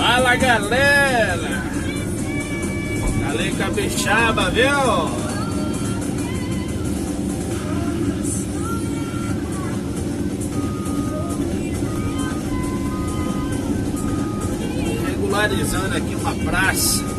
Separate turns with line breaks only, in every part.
Fala galera, galera capixaba, viu? Regularizando aqui uma praça.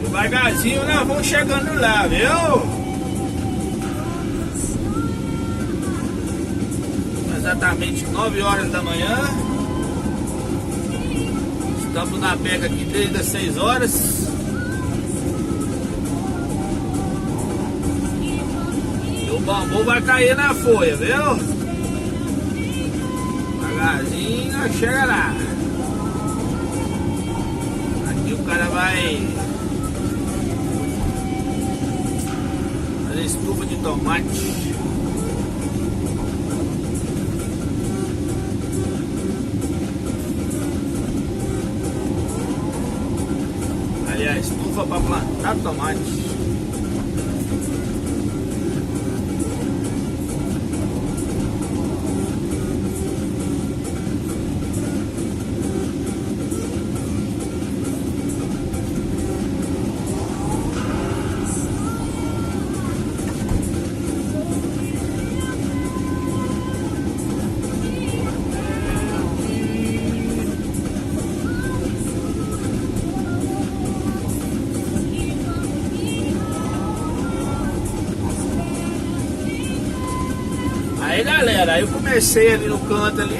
Devagarzinho nós vamos chegando lá, viu? Exatamente 9 horas da manhã. Estamos na beca aqui desde as 6 horas. E o bambu vai cair na folha, viu? Devagarzinho nós chega lá. Aqui o cara vai fazer estufa de tomate. Aliás, estufa para plantar tomate. Aí galera, aí eu comecei ali no canto ali,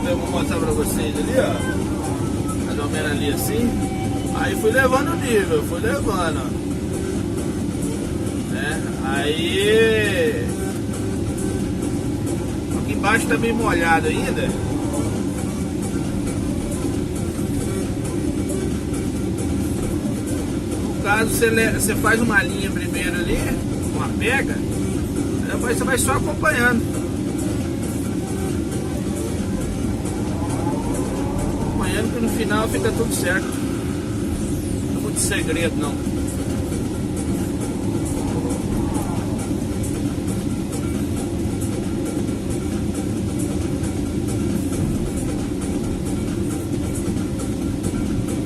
eu vou mostrar pra vocês ali, ó, mais ou menos ali assim, aí fui levando o nível, fui levando, né, aí, aqui embaixo tá meio molhado ainda, no caso você faz uma linha primeiro ali, uma pega, depois você vai só acompanhando. Acompanhando que no final fica tudo certo. Não é muito segredo não.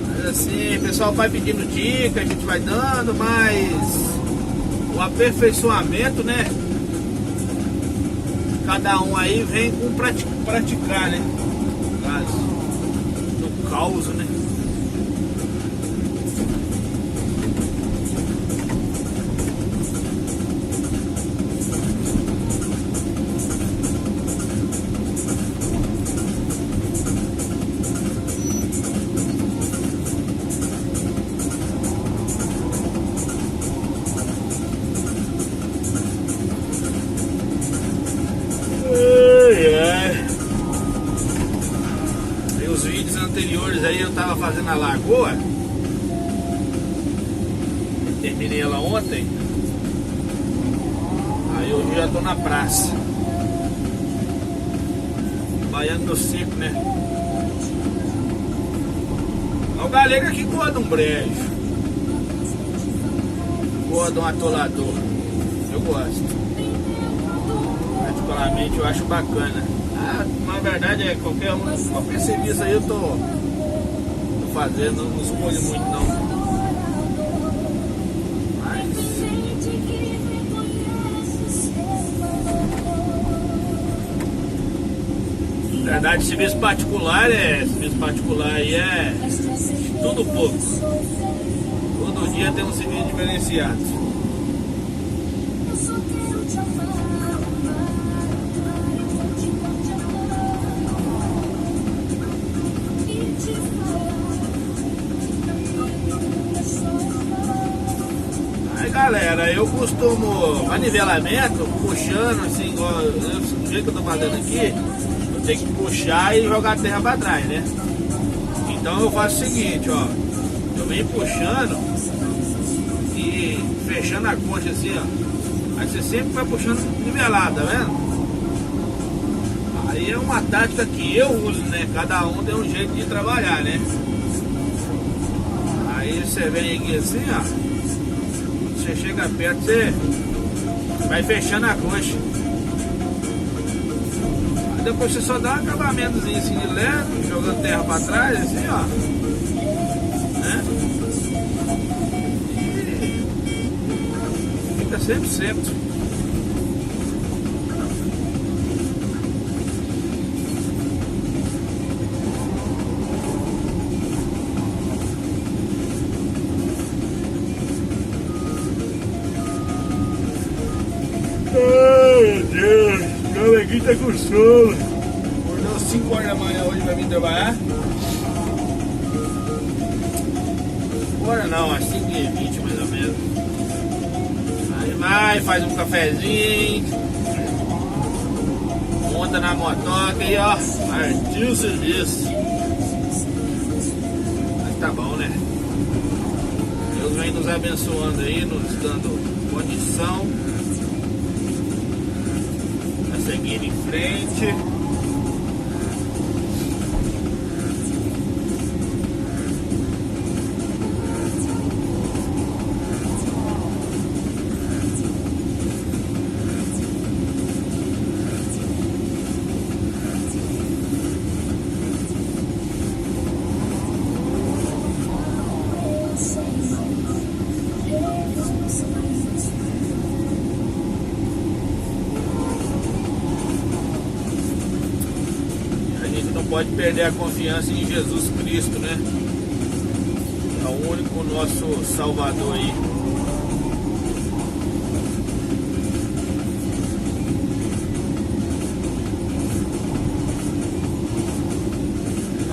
Mas assim, o pessoal vai pedindo dicas, a gente vai dando, mas o aperfeiçoamento, né? Cada um aí vem com praticar, né? No caso, no caos, né? Os vídeos anteriores aí eu tava fazendo a lagoa, terminei ela ontem, aí hoje já tô na praça, baiano no circo, né? O galera que gosta de um brejo, gosta de um atolador, eu gosto, particularmente eu acho bacana. Na verdade é qualquer serviço aí eu tô fazendo, não escolho muito não. Mas na verdade serviço particular aí é tudo pouco. Todo dia tem um serviço diferenciado. Galera, eu costumo manivelamento puxando assim, igual do jeito que eu tô fazendo aqui, eu tenho que puxar e jogar a terra para trás, né? Então eu faço o seguinte, ó, eu venho puxando e fechando a coxa assim, ó, aí você sempre vai puxando nivelado, tá vendo? Aí é uma tática que eu uso, né? Cada um tem um jeito de trabalhar, né? você vem aqui assim, ó. Você chega perto, você vai fechando a coxa. Aí depois você só dá um acabamentozinho assim de leve, jogando terra pra trás, assim, ó. Né? E fica sempre. Ai, meu Deus, o aqui tá com sono. Acordou 5 horas da manhã hoje pra vir trabalhar. Agora não, às 5h20 mais ou menos. Aí vai, faz um cafezinho, monta na motoca e ó, partiu o serviço. Mas tá bom, né? Deus vem nos abençoando aí, nos dando condição a seguir em frente. Pode perder a confiança em Jesus Cristo, né? É o único nosso Salvador aí.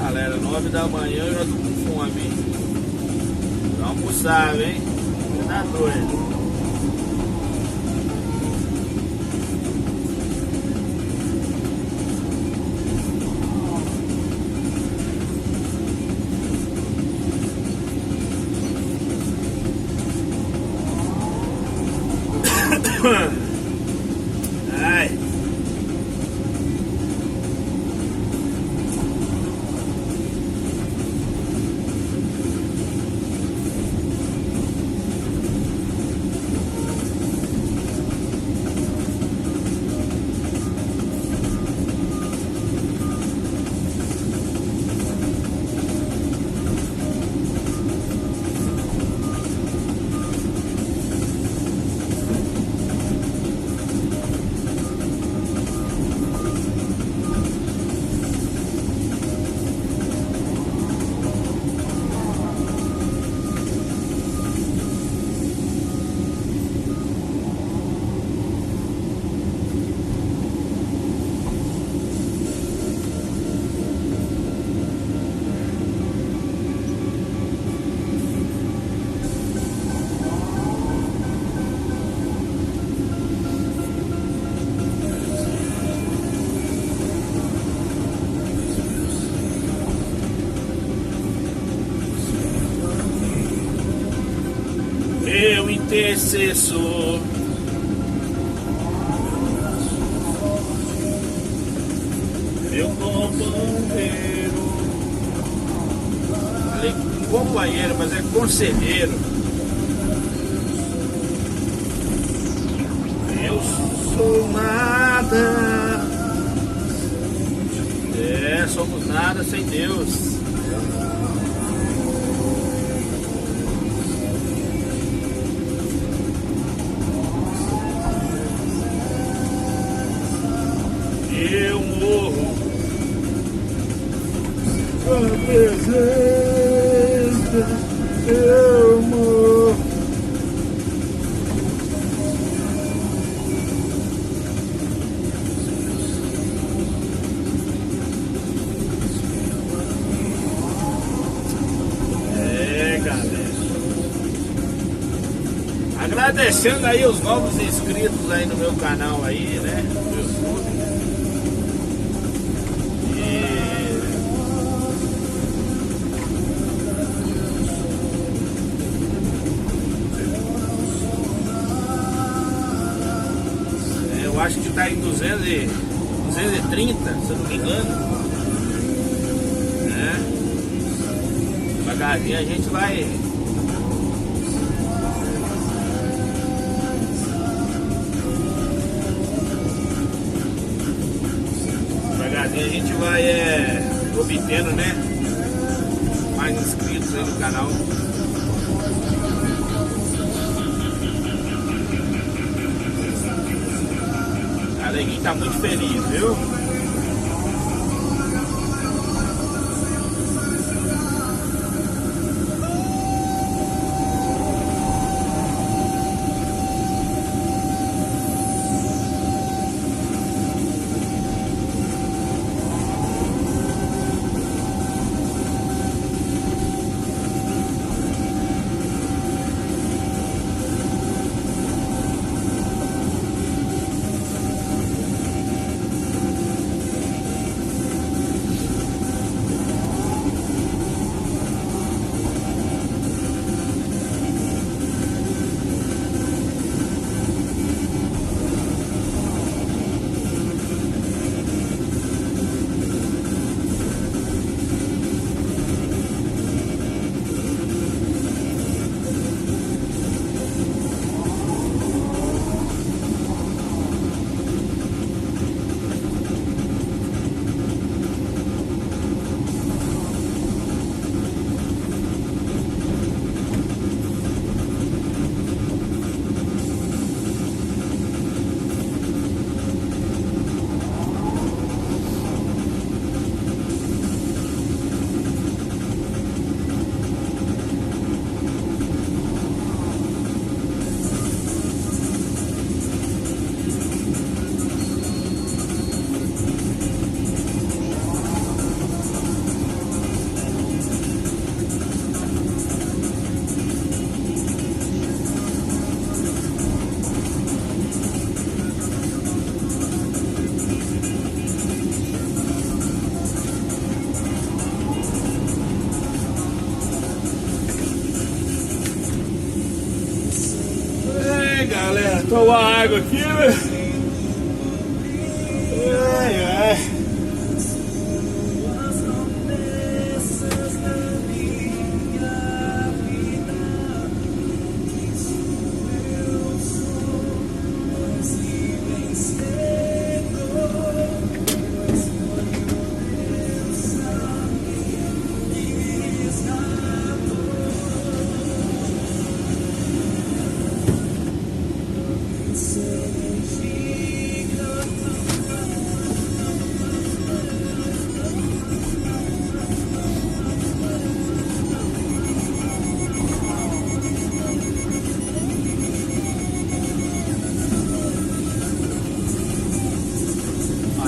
Galera, 9 da manhã eu já tô com fome. Vamos almoçar, hein? Tá doido. Ai. Meu intercessor, meu companheiro, falei companheiro, mas é conselheiro. Eu sou nada, somos nada sem Deus. Eu morro com a presença, eu morro. Galera, agradecendo aí os novos inscritos aí no meu canal aí, né, no YouTube. Eu acho que está em 230, se eu não me engano. Devagarzinho a gente vai vai obtendo, né? Mais inscritos aí no canal. A Neguinho tá muito feliz, viu? Galera, toma água aqui, né? Ai, ai.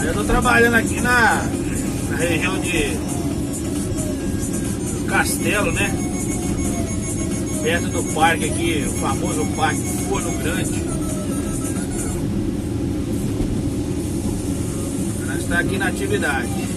Eu tô trabalhando aqui na região de Castelo, né? Perto do parque aqui, o famoso Parque Forno Grande. Nós estamos aqui na atividade.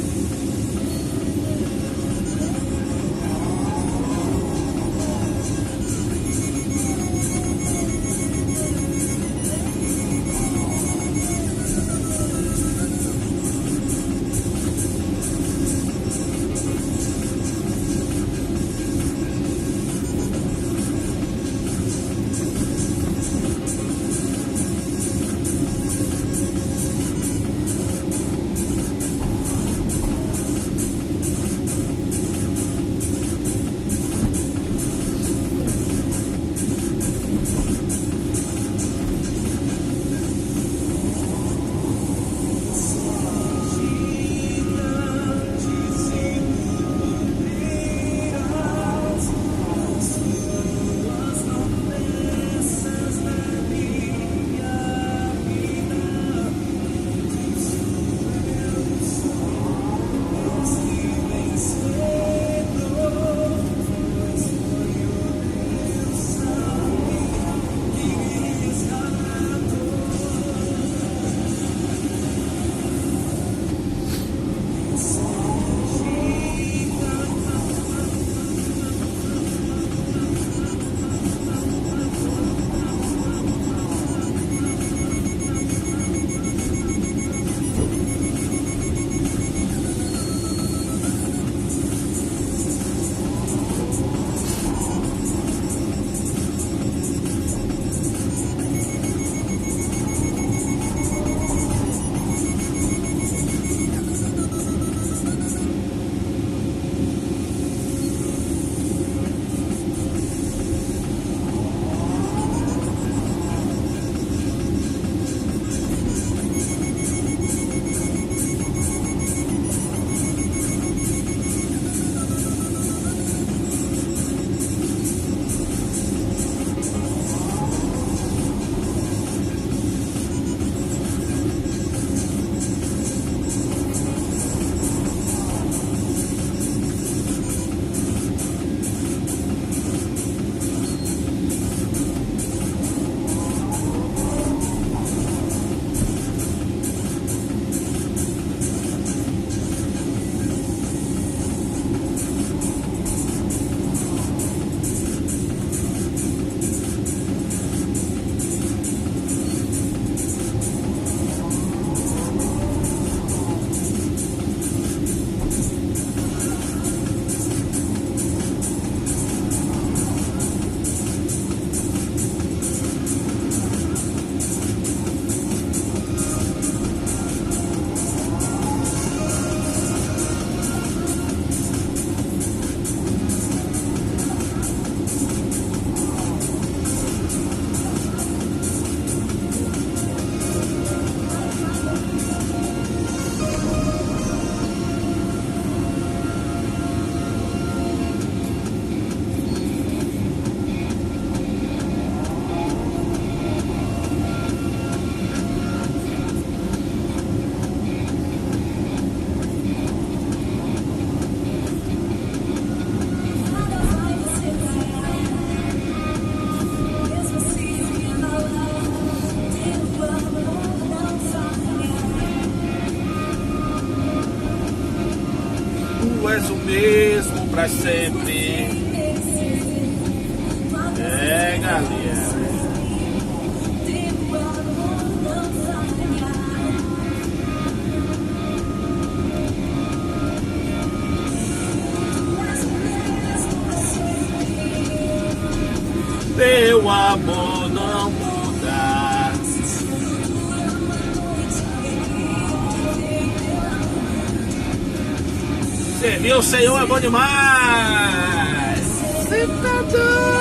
és o mesmo pra sempre. É, galera. Teu amor não muda. Servir o Senhor é bom demais. Você tá doido.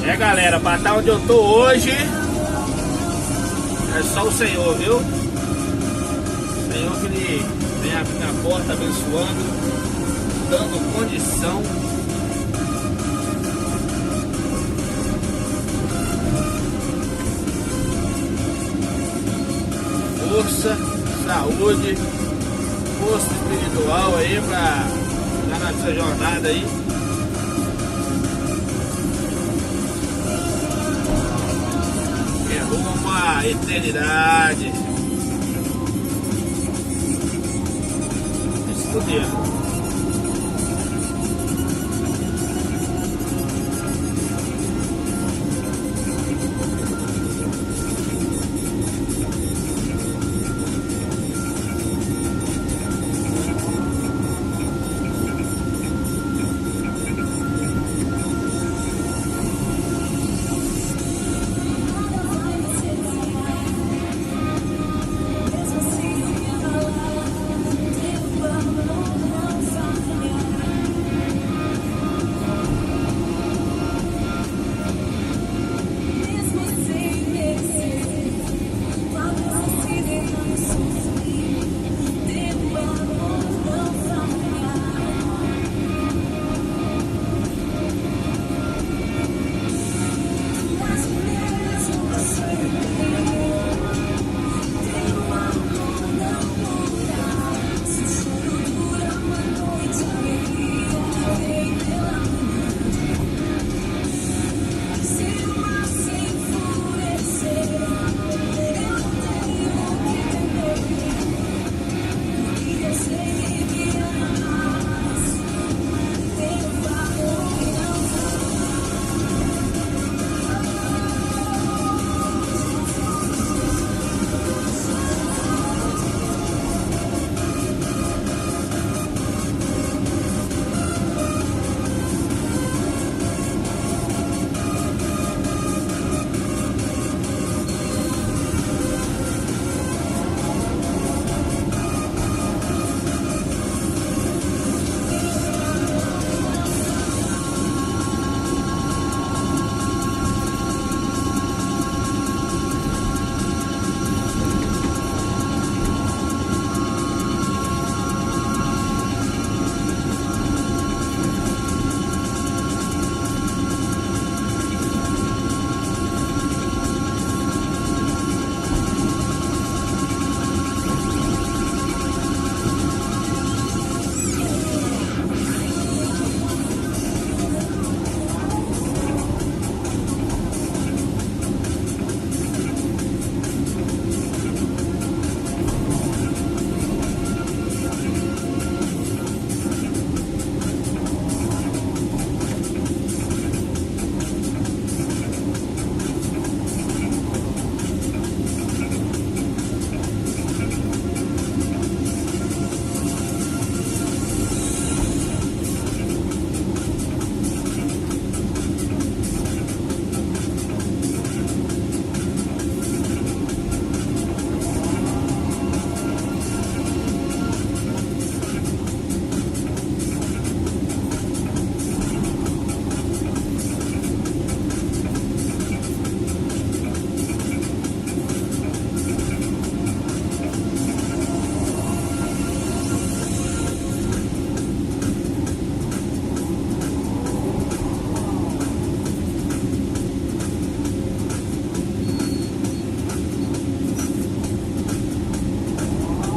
É, galera, pra estar onde eu tô hoje é só o Senhor, viu? O Senhor que ele vem abrir a porta, abençoando, dando condição. Força, saúde, força espiritual aí pra estar nessa jornada aí. É rumo à eternidade. Estudando.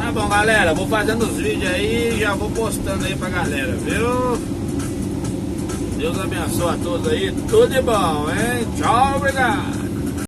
Tá bom, galera, vou fazendo os vídeos aí e já vou postando aí pra galera, viu? Deus abençoe a todos aí, tudo de bom, hein? Tchau, obrigado!